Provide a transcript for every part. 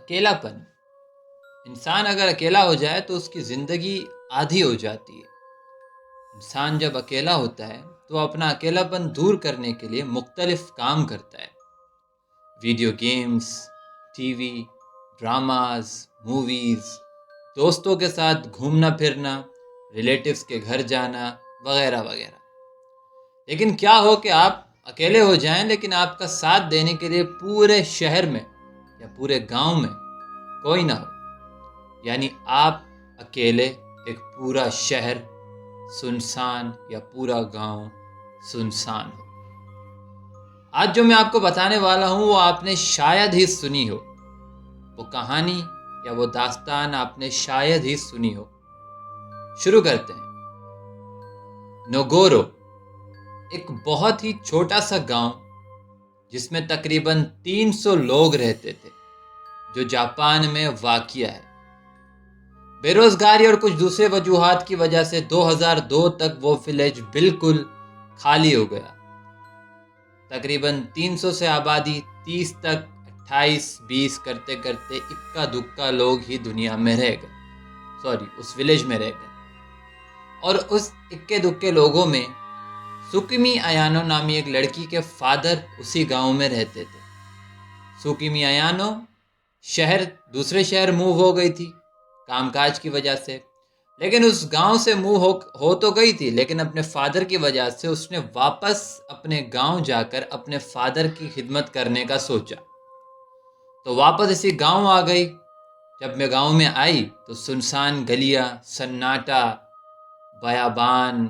اکیلا پن۔ انسان اگر اکیلا ہو جائے تو اس کی زندگی آدھی ہو جاتی ہے۔ انسان جب اکیلا ہوتا ہے تو اپنا اکیلا پن دور کرنے کے لیے مختلف کام کرتا ہے۔ Video games, T V, dramas, movies, دوستوں کے ساتھ گھومنا پھرنا، ریلیٹیوز کے گھر جانا وغیرہ وغیرہ۔ لیکن کیا ہو کہ آپ اکیلے ہو جائیں لیکن آپ کا ساتھ دینے کے لیے پورے شہر میں یا پورے گاؤں میں کوئی نہ ہو، یعنی آپ اکیلے ایک پورا شہر سنسان یا پورا گاؤں سنسان ہو۔ آج جو میں آپ کو بتانے والا ہوں وہ آپ نے شاید ہی سنی ہو، وہ کہانی یا وہ داستان آپ نے شاید ہی سنی ہو۔ شروع کرتے ہیں۔ نوگورو ایک بہت ہی چھوٹا سا گاؤں جس میں تقریباً 300 لوگ رہتے تھے، جو جاپان میں واقع ہے۔ بے روزگاری اور کچھ دوسرے وجوہات کی وجہ سے 2002 تک وہ ولیج بالکل خالی ہو گیا۔ تقریباً 300 سے آبادی 30 تک 28-20 کرتے کرتے اکا دکا لوگ ہی دنیا میں رہ گئے، اس ولیج میں رہ گئے۔ اور اس اکے دکے لوگوں میں سوکیمی ایانو نامی ایک لڑکی کے فادر اسی گاؤں میں رہتے تھے۔ سوکیمی ایانو دوسرے شہر موو ہو گئی تھی کام کاج کی وجہ سے، لیکن اس گاؤں سے موو ہو تو گئی تھی، لیکن اپنے فادر کی وجہ سے اس نے واپس اپنے گاؤں جا کر اپنے فادر کی خدمت کرنے کا سوچا، تو واپس اسی گاؤں آ گئی۔ جب میں گاؤں میں آئی تو سنسان گلیاں، سناٹا، بیابان،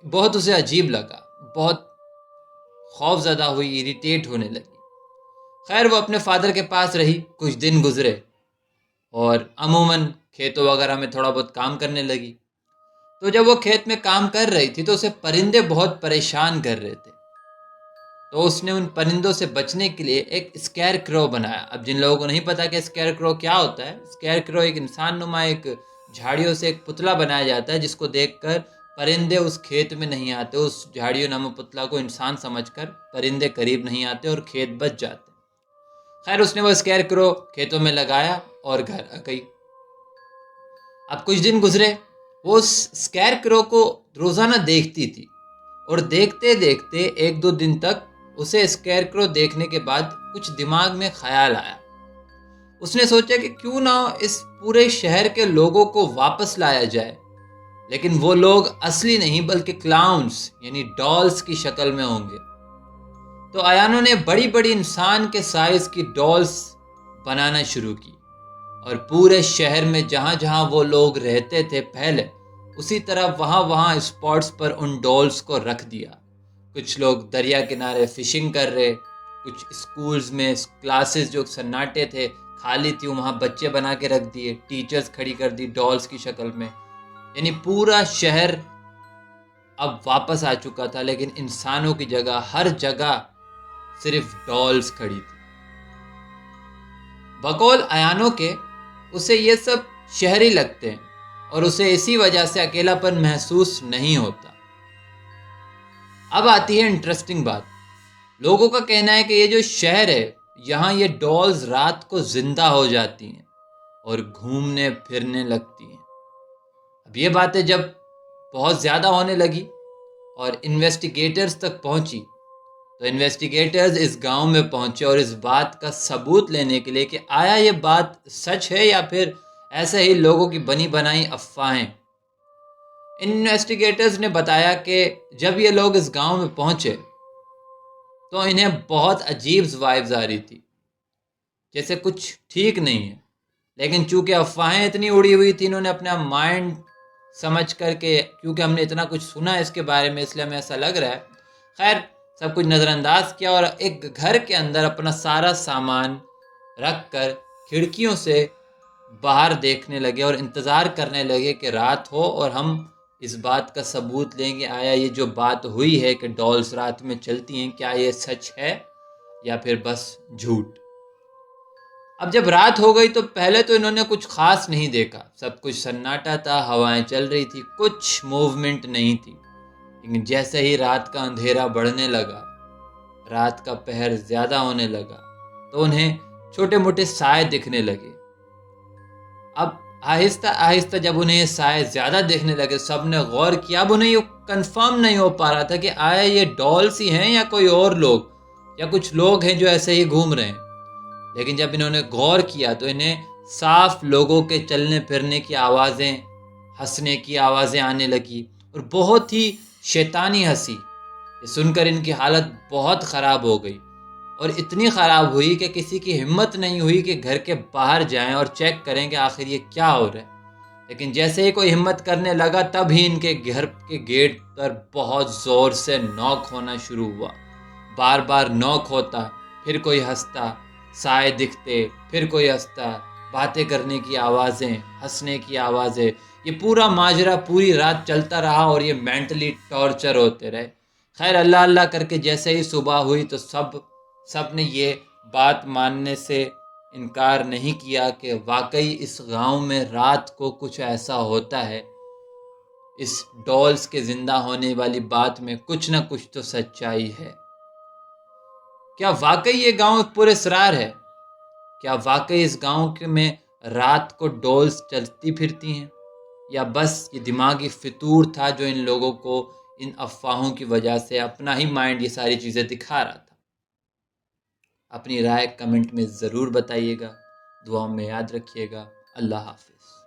بہت اسے عجیب لگا، بہت خوف زدہ ہوئی، اریٹیٹ ہونے لگی۔ خیر وہ اپنے فادر کے پاس رہی، کچھ دن گزرے اور عموماً کھیتوں وغیرہ میں تھوڑا بہت کام کرنے لگی۔ تو جب وہ کھیت میں کام کر رہی تھی تو اسے پرندے بہت پریشان کر رہے تھے، تو اس نے ان پرندوں سے بچنے کے لیے ایک اسکیئر کرو بنایا۔ اب جن لوگوں کو نہیں پتا کہ اسکیئر کرو کیا ہوتا ہے، اسکیئر کرو ایک انسان نما ایک جھاڑیوں سے ایک پتلا بنایا جاتا ہے جس کو دیکھ کر پرندے اس کھیت میں نہیں آتے، اس جھاڑیوں نما پتلا کو انسان سمجھ کر پرندے قریب نہیں آتے اور کھیت بچ جاتے۔ خیر اس نے وہ اسکیئر کرو کھیتوں میں لگایا اور گھر آ گئی۔ اب کچھ دن گزرے، وہ اس اسکیئر کرو کو روزانہ دیکھتی تھی، اور دیکھتے دیکھتے 1-2 دن تک اسے اسکیئر کرو دیکھنے کے بعد کچھ دماغ میں خیال آیا۔ اس نے سوچا کہ کیوں نہ اس پورے شہر کے لوگوں کو واپس لایا جائے، لیکن وہ لوگ اصلی نہیں بلکہ کلاؤنز یعنی ڈالز کی شکل میں ہوں گے۔ تو ایانو نے بڑی بڑی انسان کے سائز کی ڈالز بنانا شروع کی، اور پورے شہر میں جہاں جہاں وہ لوگ رہتے تھے پہلے، اسی طرح وہاں اسپاٹس پر ان ڈالز کو رکھ دیا۔ کچھ لوگ دریا کنارے فشنگ کر رہے، کچھ اسکولز میں کلاسز جو سناٹے تھے خالی تھی وہاں بچے بنا کے رکھ دیے، ٹیچرز کھڑی کر دی ڈالز کی شکل میں۔ یعنی پورا شہر اب واپس آ چکا تھا، لیکن انسانوں کی جگہ ہر جگہ صرف ڈالز کھڑی تھی۔ بقول ایانو کے اسے یہ سب شہری لگتے ہیں اور اسے اسی وجہ سے اکیلا پن محسوس نہیں ہوتا۔ اب آتی ہے انٹرسٹنگ بات۔ لوگوں کا کہنا ہے کہ یہ جو شہر ہے یہاں یہ ڈالز رات کو زندہ ہو جاتی ہیں اور گھومنے پھرنے لگتی ہیں۔ اب یہ باتیں جب بہت زیادہ ہونے لگی اور انویسٹیگیٹرز تک پہنچی، تو انویسٹیگیٹرز اس گاؤں میں پہنچے اور اس بات کا ثبوت لینے کے لیے کہ آیا یہ بات سچ ہے یا پھر ایسے ہی لوگوں کی بنی بنائی افواہیں۔ انویسٹیگیٹرز نے بتایا کہ جب یہ لوگ اس گاؤں میں پہنچے تو انہیں بہت عجیب وائبز آ رہی تھی، جیسے کچھ ٹھیک نہیں ہے، لیکن چونکہ افواہیں اتنی اڑی ہوئی تھی، انہوں نے اپنا مائنڈ سمجھ کر کے کیونکہ ہم نے اتنا کچھ سنا ہے اس کے بارے میں اس لیے ہمیں ایسا لگ رہا ہے، خیر سب کچھ نظر انداز کیا اور ایک گھر کے اندر اپنا سارا سامان رکھ کر کھڑکیوں سے باہر دیکھنے لگے اور انتظار کرنے لگے کہ رات ہو اور ہم اس بات کا ثبوت لیں گے آیا یہ جو بات ہوئی ہے کہ ڈالز رات میں چلتی ہیں کیا یہ سچ ہے یا پھر بس جھوٹ۔ اب جب رات ہو گئی تو پہلے تو انہوں نے کچھ خاص نہیں دیکھا، سب کچھ سناٹا تھا، ہوائیں چل رہی تھی، کچھ موومنٹ نہیں تھی، لیکن جیسے ہی رات کا اندھیرا بڑھنے لگا، رات کا پہر زیادہ ہونے لگا، تو انہیں چھوٹے موٹے سائے دکھنے لگے۔ اب آہستہ آہستہ جب انہیں یہ سائے زیادہ دیکھنے لگے، سب نے غور کیا۔ اب انہیں یہ کنفرم نہیں ہو پا رہا تھا کہ آیا یہ ڈالس ہی ہیں یا کوئی اور لوگ، یا کچھ لوگ ہیں جو ایسے ہی گھوم رہے ہیں۔ لیکن جب انہوں نے غور کیا تو انہیں صاف لوگوں کے چلنے پھرنے کی آوازیں، ہنسنے کی آوازیں آنے لگی، اور بہت ہی شیطانی ہنسی۔ یہ سن کر ان کی حالت بہت خراب ہو گئی، اور اتنی خراب ہوئی کہ کسی کی ہمت نہیں ہوئی کہ گھر کے باہر جائیں اور چیک کریں کہ آخر یہ کیا ہو رہا ہے۔ لیکن جیسے ہی کوئی ہمت کرنے لگا، تب ہی ان کے گھر کے گیٹ پر بہت زور سے نوک ہونا شروع ہوا۔ بار بار نوک ہوتا، پھر کوئی ہنستا، سائے دکھتے، پھر کوئی ہنستا، باتیں کرنے کی آوازیں، ہنسنے کی آوازیں۔ یہ پورا ماجرا پوری رات چلتا رہا، اور یہ مینٹلی ٹارچر ہوتے رہے۔ خیر اللہ اللہ کر کے جیسے ہی صبح ہوئی تو سب نے یہ بات ماننے سے انکار نہیں کیا کہ واقعی اس گاؤں میں رات کو کچھ ایسا ہوتا ہے۔ اس ڈالس کے زندہ ہونے والی بات میں کچھ نہ کچھ تو سچائی ہے۔ کیا واقعی یہ گاؤں پر اسرار ہے؟ کیا واقعی اس گاؤں میں رات کو ڈالس چلتی پھرتی ہیں، یا بس یہ دماغی فطور تھا جو ان لوگوں کو ان افواہوں کی وجہ سے اپنا ہی مائنڈ یہ ساری چیزیں دکھا رہا تھا؟ اپنی رائے کمنٹ میں ضرور بتائیے گا، دعاؤں میں یاد رکھیے گا۔ اللہ حافظ۔